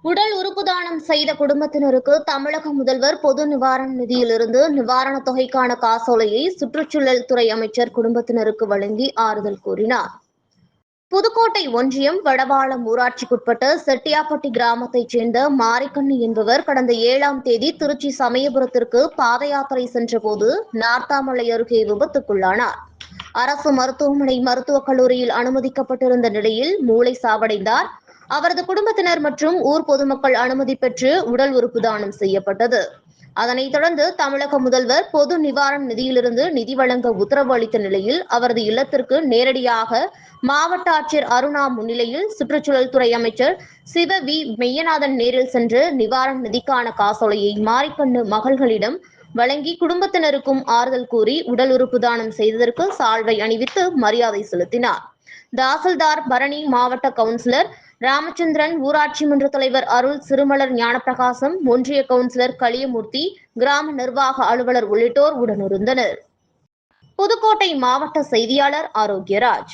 உடல் உறுப்பு தானம் செய்த குடும்பத்தினருக்கு தமிழக முதல்வர் பொது நிவாரண நிதியிலிருந்து நிவாரணத் தொகைக்கான காசோலையை சுற்றுச்சூழல் துறை அமைச்சர் குடும்பத்தினருக்கு வழங்கி ஆறுதல் கூறினார். புதுக்கோட்டை ஒன்றியம் வடபாலம் ஊராட்சிக்குட்பட்ட செட்டியாப்பட்டி கிராமத்தைச் சேர்ந்த மாரிக்கண்ணு என்பவர் கடந்த 7ஆம் தேதி திருச்சி சமயபுரத்திற்கு பாத யாத்திரை சென்றபோது நார்த்தாமலை அருகே விபத்துக்குள்ளானார். அரசு மருத்துவமனை மருத்துவக் கல்லூரியில் அனுமதிக்கப்பட்டிருந்த நிலையில் மூளை சாவடைந்தார். அவரது குடும்பத்தினர் மற்றும் ஊர் பொதுமக்கள் அனுமதி பெற்று உடல் உறுப்பு தானம் செய்யப்பட்டது. அதனைத் தொடர்ந்து தமிழக முதல்வர் பொது நிவாரண நிதியிலிருந்து நிதி வழங்க உத்தரவு அளித்த நிலையில் அவரது இல்லத்திற்கு நேரடியாக மாவட்ட ஆட்சியர் அருணா முன்னிலையில் சுற்றுச்சூழல் துறை அமைச்சர் சிவ வி மெய்யநாதன் நேரில் சென்று நிவாரண நிதிக்கான காசோலையை மாரிக்கண்ணு மகள்களிடம் வழங்கி குடும்பத்தினருக்கும் ஆறுதல் கூறி உடல் உறுப்பு தானம் செய்ததற்கு சால்வை அணிவித்து மரியாதை செலுத்தினார். தாசில்தார் பரணி, மாவட்ட கவுன்சிலர் ராமச்சந்திரன், ஊராட்சி மன்ற தலைவர் அருள், சிறுமலர் ஞானப்பிரகாசம், ஒன்றிய கவுன்சிலர் களியமூர்த்தி, கிராம நிர்வாக அலுவலர் உள்ளிட்டோர் உடனிருந்தனர். புதுக்கோட்டை மாவட்ட செய்தியாளர் ஆரோக்கியராஜ்.